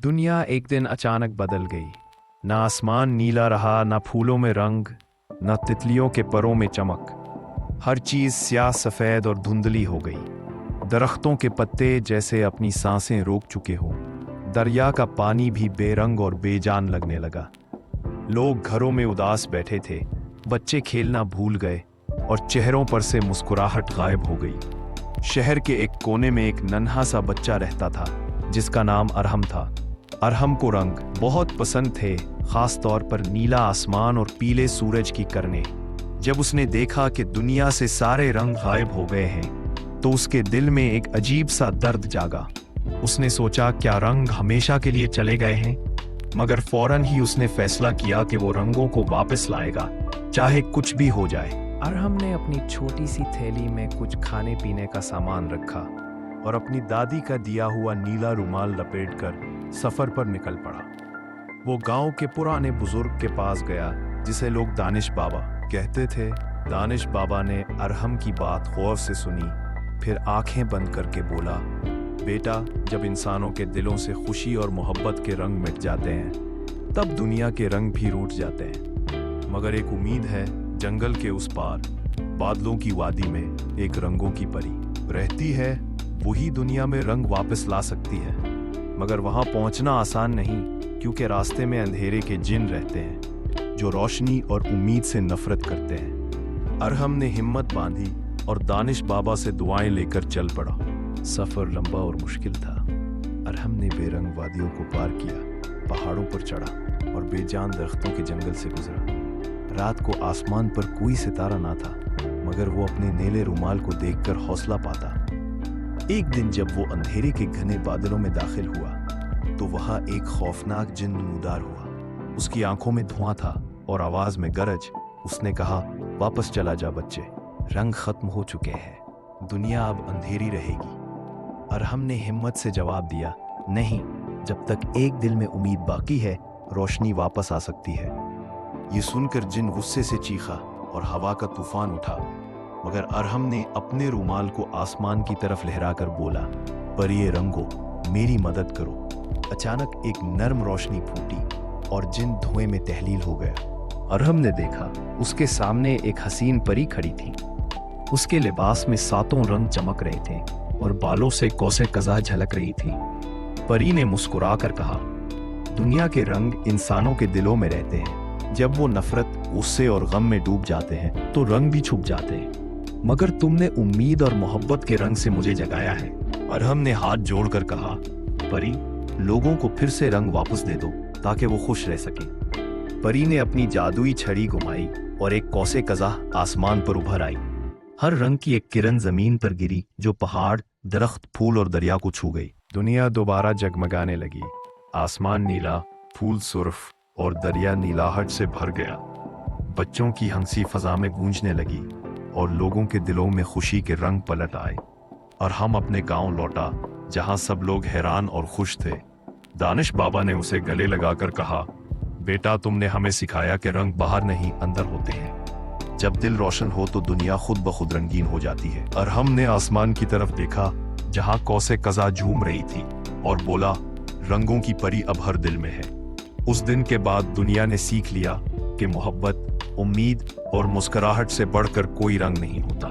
दुनिया एक दिन अचानक बदल गई। ना आसमान नीला रहा, ना फूलों में रंग, ना तितलियों के परों में चमक। हर चीज स्याह सफेद और धुंधली हो गई। दरख्तों के पत्ते जैसे अपनी सांसें रोक चुके हो। दरिया का पानी भी बेरंग और बेजान लगने लगा। लोग घरों में उदास बैठे थे, बच्चे खेलना भूल गए और चेहरों पर से मुस्कुराहट गायब हो गई। शहर के एक कोने में एक नन्हा सा बच्चा रहता था जिसका नाम अरहम था। अरहम को रंग बहुत पसंद थे, खास तौर पर नीला आसमान और पीले सूरज की किरणें। जब उसने देखा कि दुनिया से सारे रंग गायब हो गए हैं तो उसके दिल में एक अजीब सा दर्द जागा। उसने सोचा, क्या रंग हमेशा के लिए चले गए हैं? मगर फौरन ही उसने फैसला किया कि वो रंगों को वापस लाएगा, चाहे कुछ भी हो जाए। अरहम ने अपनी छोटी सी थैली में कुछ खाने पीने का सामान रखा और अपनी दादी का दिया हुआ नीला रुमाल लपेटकर सफर पर निकल पड़ा। वो गांव के पुराने बुजुर्ग के पास गया जिसे लोग दानिश बाबा कहते थे। दानिश बाबा ने अरहम की बात गौर से सुनी, फिर आंखें बंद करके बोला, बेटा, जब इंसानों के दिलों से खुशी और मोहब्बत के रंग मिट जाते हैं तब दुनिया के रंग भी रूठ जाते हैं। मगर एक उम्मीद है, जंगल के उस पार बादलों की वादी में एक रंगों की परी रहती है। वही दुनिया में रंग वापस ला सकती है। मगर वहां पहुंचना आसान नहीं, क्योंकि रास्ते में अंधेरे के जिन रहते हैं जो रोशनी और उम्मीद से नफरत करते हैं। अरहम ने हिम्मत बांधी और दानिश बाबा से दुआएं लेकर चल पड़ा। सफर लंबा और मुश्किल था। अरहम ने बेरंग वादियों को पार किया, पहाड़ों पर चढ़ा और बेजान दरख्तों के जंगल से गुजरा। रात को आसमान पर कोई सितारा ना था, मगर वो अपने नीले रुमाल को देखकर हौसला पाता। एक दिन जब वो अंधेरे के घने बादलों में दाखिल हुआ तो वहां एक खौफनाक जिन नमूदार हुआ। उसकी आंखों में धुआं था और आवाज में गरज। उसने कहा, वापस चला जा बच्चे, रंग खत्म हो चुके हैं, दुनिया अब अंधेरी रहेगी। अरहम ने हिम्मत से जवाब दिया, नहीं, जब तक एक दिल में उम्मीद बाकी है रोशनी वापस आ सकती है। ये सुनकर जिन गुस्से से चीखा और हवा का तूफान उठा, मगर अरहम ने अपने रुमाल को आसमान की तरफ लहराकर बोला, परिये रंगो, मेरी मदद करो। अचानक एक नर्म रोशनी फूटी और जिन धुएं में तहलील हो गया। अरहम ने देखा, उसके सामने एक हसीन परी खड़ी थी। उसके लिबास में सातों रंग चमक रहे थे और बालों से कौसे कज़ा झलक रही थी। परी ने मुस्कुराकर कहा, दुनिया के रंग इंसानों के दिलों में रहते हैं। जब वो नफरत, गुस्से और गम में डूब जाते हैं तो रंग भी छुप जाते हैं, मगर तुमने उम्मीद और मोहब्बत के रंग से मुझे जगाया है। अरहम ने हाथ जोड़कर कहा, परी, लोगों को फिर से रंग वापस दे दो ताकि वो खुश रह सके। परी ने अपनी जादुई छड़ी घुमाई और एक कौसे कज़ा आसमान पर उभर आई। हर रंग की एक किरण जमीन पर गिरी जो पहाड़, दरख्त, फूल और दरिया को छू गई। दुनिया दोबारा जगमगाने लगी। आसमान नीला, फूल सुर्ख और दरिया नीलाहट से भर गया। बच्चों की हंसी फजा में गूंजने लगी और लोगों के दिलों में खुशी के रंग पलट आए। और हम अपने गांव लौटा जहां सब लोग हैरान और खुश थे। दानिश बाबा ने उसे गले लगाकर कहा, बेटा, तुमने हमें सिखाया कि रंग बाहर नहीं अंदर होते हैं। जब दिल रोशन हो तो दुनिया खुद ब खुद रंगीन हो जाती है। और हमने आसमान की तरफ देखा जहां कौसे कज़ा झूम रही थी और बोला, रंगों की परी अब हर दिल में है। उस दिन के बाद दुनिया ने सीख लिया कि मोहब्बत, उम्मीद और मुस्कुराहट से बढ़कर कोई रंग नहीं होता।